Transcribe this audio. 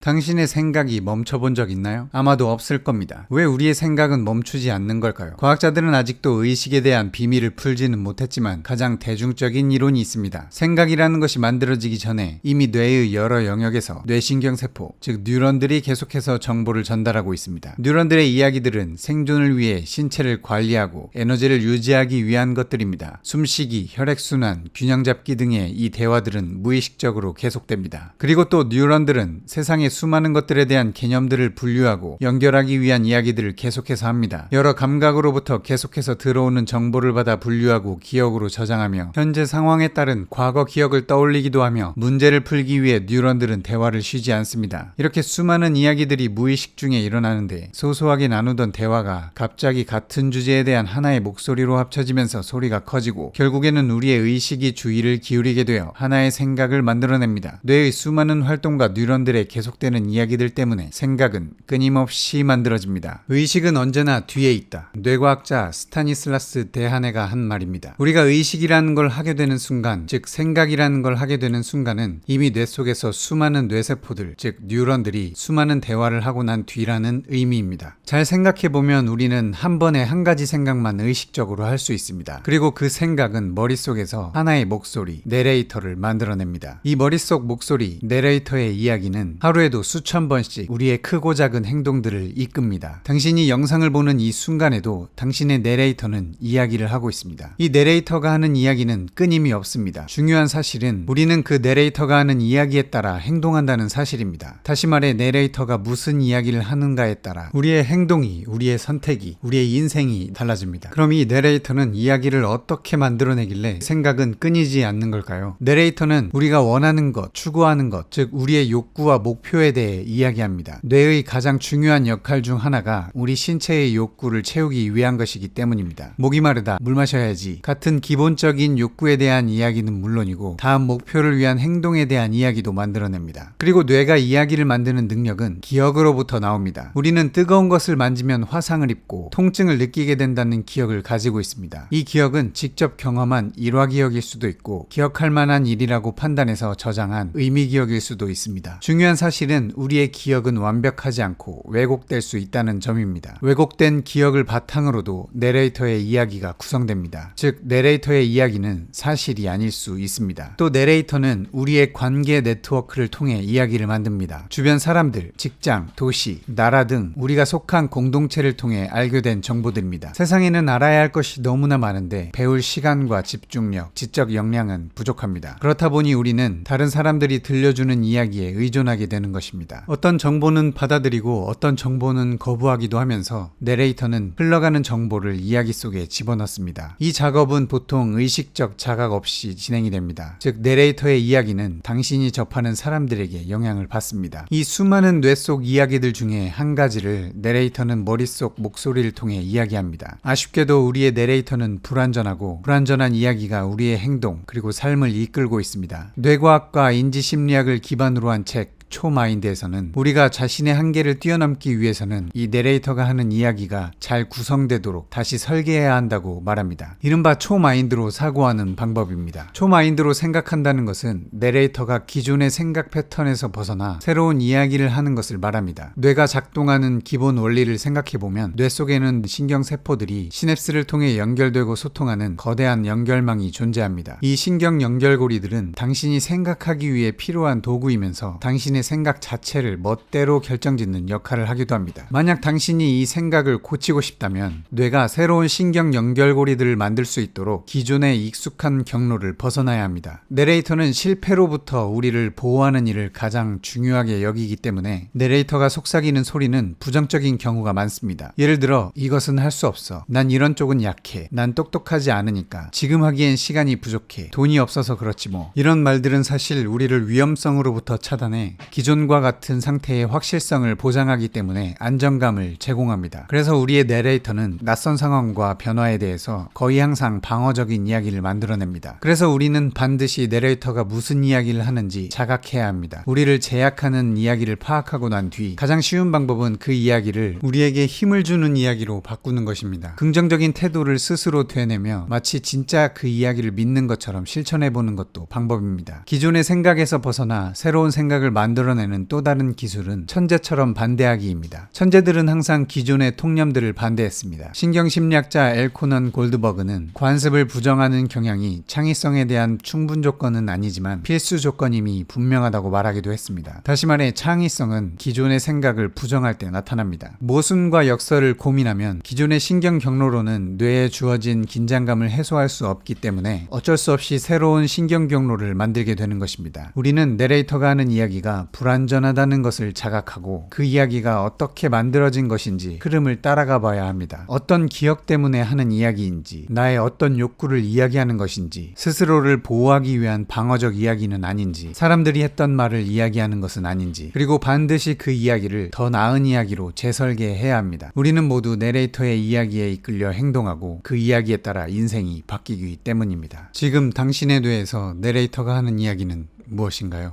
당신의 생각이 멈춰본 적 있나요? 아마도 없을 겁니다. 왜 우리의 생각은 멈추지 않는 걸까요? 과학자들은 아직도 의식에 대한 비밀을 풀지는 못했지만 가장 대중적인 이론이 있습니다. 생각이라는 것이 만들어지기 전에 이미 뇌의 여러 영역에서 뇌신경세포, 즉 뉴런들이 계속해서 정보를 전달하고 있습니다. 뉴런들의 이야기들은 생존을 위해 신체를 관리하고 에너지를 유지하기 위한 것들입니다. 숨쉬기, 혈액순환, 균형 잡기 등의 이 대화들은 무의식적으로 계속됩니다. 그리고 또 뉴런들은 세상의 수많은 것들에 대한 개념들을 분류하고 연결하기 위한 이야기들을 계속해서 합니다. 여러 감각으로부터 계속해서 들어오는 정보를 받아 분류하고 기억으로 저장하며 현재 상황에 따른 과거 기억을 떠올리기도 하며 문제를 풀기 위해 뉴런들은 대화를 쉬지 않습니다. 이렇게 수많은 이야기들이 무의식 중에 일어나는데 소소하게 나누던 대화가 갑자기 같은 주제에 대한 하나의 목소리로 합쳐지면서 소리가 커지고 결국에는 우리의 의식이 주의를 기울이게 되어 하나의 생각을 만들어냅니다. 뇌의 수많은 활동과 뉴런들의 계속되는 이야기들 때문에 생각은 끊임없이 만들어집니다. 의식은 언제나 뒤에 있다. 뇌과학자 스타니슬라스 데하네가 한 말입니다. 우리가 의식이라는 걸 하게 되는 순간, 즉 생각이라는 걸 하게 되는 순간은 이미 뇌 속에서 수많은 뇌세포들, 즉 뉴런들이 수많은 대화를 하고 난 뒤라는 의미입니다. 잘 생각해보면 우리는 한 번에 한 가지 생각만 의식적으로 할 수 있습니다. 그리고 그 생각은 머릿속에서 하나의 목소리, 내레이터를 만들어냅니다. 이 머릿속 목소리, 내레이터의 이야기는 하루에도 수천 번씩 우리의 크고 작은 행동들을 이끕니다. 당신이 영상을 보는 이 순간에도 당신의 내레이터는 이야기를 하고 있습니다. 이 내레이터가 하는 이야기는 끊임이 없습니다. 중요한 사실은 우리는 그 내레이터가 하는 이야기에 따라 행동한다는 사실입니다. 다시 말해 내레이터가 무슨 이야기를 하는가에 따라 우리의 행동이, 우리의 선택이, 우리의 인생이 달라집니다. 그럼 이 내레이터는 이야기를 어떻게 만들어내길래 생각은 끊이지 않는 걸까요? 내레이터는 우리가 원하는 것, 추구하는 것, 즉 우리의 욕구와 목표에 대해 이야기합니다. 뇌의 가장 중요한 역할 중 하나가 우리 신체의 욕구를 채우기 위한 것이기 때문입니다. 목이 마르다, 물 마셔야지 같은 기본적인 욕구에 대한 이야기는 물론이고 다음 목표를 위한 행동에 대한 이야기도 만들어냅니다. 그리고 뇌가 이야기를 만드는 능력은 기억으로부터 나옵니다. 우리는 뜨거운 것을 만지면 화상을 입고 통증을 느끼게 된다는 기억을 가지고 있습니다. 이 기억은 직접 경험한 일화 기억일 수도 있고 기억할 만한 일이라고 판단해서 저장한 의미 기억일 수도 있습니다. 중요한 사실은 우리의 기억은 완벽하지 않고 왜곡될 수 있다는 점입니다. 왜곡된 기억을 바탕으로도 내레이터의 이야기가 구성됩니다. 즉 내레이터의 이야기는 사실이 아닐 수 있습니다. 또 내레이터는 우리의 관계 네트워크를 통해 이야기를 만듭니다. 주변 사람들, 직장, 도시, 나라 등 우리가 속한 공동체를 통해 알게 된 정보들입니다. 세상에는 알아야 할 것이 너무나 많은데 배울 시간과 집중력, 지적 역량은 부족합니다. 그렇다 보니 우리는 다른 사람들이 들려주는 이야기에 의존하게 되는 것입니다. 어떤 정보는 받아들이고 어떤 정보는 거부하기도 하면서 내레이터는 흘러가는 정보를 이야기 속에 집어넣습니다. 이 작업은 보통 의식적 자각 없이 진행이 됩니다. 즉 내레이터의 이야기는 당신이 접하는 사람들에게 영향을 받습니다. 이 수많은 뇌 속 이야기들 중에 한 가지를 내레이터는 머릿속 목소리를 통해 이야기합니다. 아쉽게도 우리의 내레이터는 불완전하고 불완전한 이야기가 우리의 행동 그리고 삶을 이끌고 있습니다. 뇌과학과 인지심리학을 기반으로 한 책 초마인드에서는 우리가 자신의 한계를 뛰어넘기 위해서는 이 내레이터가 하는 이야기가 잘 구성되도록 다시 설계해야 한다고 말합니다. 이른바 초마인드로 사고하는 방법입니다. 초마인드로 생각한다는 것은 내레이터가 기존의 생각 패턴에서 벗어나 새로운 이야기를 하는 것을 말합니다. 뇌가 작동하는 기본 원리를 생각해보면 뇌 속에는 신경세포들이 시냅스를 통해 연결되고 소통하는 거대한 연결망이 존재합니다. 이 신경 연결고리들은 당신이 생각하기 위해 필요한 도구이면서 당신의 생각 자체를 멋대로 결정짓는 역할을 하기도 합니다. 만약 당신이 이 생각을 고치고 싶다면 뇌가 새로운 신경 연결고리들을 만들 수 있도록 기존의 익숙한 경로를 벗어나야 합니다. 내레이터는 실패로부터 우리를 보호하는 일을 가장 중요하게 여기기 때문에 내레이터가 속삭이는 소리는 부정적인 경우가 많습니다. 예를 들어 이것은 할 수 없어. 난 이런 쪽은 약해. 난 똑똑하지 않으니까. 지금 하기엔 시간이 부족해. 돈이 없어서 그렇지 뭐. 이런 말들은 사실 우리를 위험성으로부터 차단해 기존과 같은 상태의 확실성을 보장하기 때문에 안정감을 제공합니다. 그래서 우리의 내레이터는 낯선 상황과 변화에 대해서 거의 항상 방어적인 이야기를 만들어냅니다. 그래서 우리는 반드시 내레이터가 무슨 이야기를 하는지 자각해야 합니다. 우리를 제약하는 이야기를 파악하고 난 뒤 가장 쉬운 방법은 그 이야기를 우리에게 힘을 주는 이야기로 바꾸는 것입니다. 긍정적인 태도를 스스로 되뇌며 마치 진짜 그 이야기를 믿는 것처럼 실천해보는 것도 방법입니다. 기존의 생각에서 벗어나 새로운 생각을 만들어 만들어내는 또 다른 기술은 천재처럼 반대하기입니다. 천재들은 항상 기존의 통념들을 반대했습니다. 신경심리학자 엘코넌 골드버그는 관습을 부정하는 경향이 창의성에 대한 충분 조건은 아니지만 필수 조건임이 분명하다고 말하기도 했습니다. 다시 말해 창의성은 기존의 생각을 부정할 때 나타납니다. 모순과 역설을 고민하면 기존의 신경 경로로는 뇌에 주어진 긴장감을 해소할 수 없기 때문에 어쩔 수 없이 새로운 신경 경로를 만들게 되는 것입니다. 우리는 내레이터가 하는 이야기가 불완전하다는 것을 자각하고 그 이야기가 어떻게 만들어진 것인지 흐름을 따라가 봐야 합니다. 어떤 기억 때문에 하는 이야기인지, 나의 어떤 욕구를 이야기하는 것인지, 스스로를 보호하기 위한 방어적 이야기는 아닌지, 사람들이 했던 말을 이야기하는 것은 아닌지, 그리고 반드시 그 이야기를 더 나은 이야기로 재설계해야 합니다. 우리는 모두 내레이터의 이야기에 이끌려 행동하고 그 이야기에 따라 인생이 바뀌기 때문입니다. 지금 당신의 뇌에서 내레이터가 하는 이야기는 무엇인가요?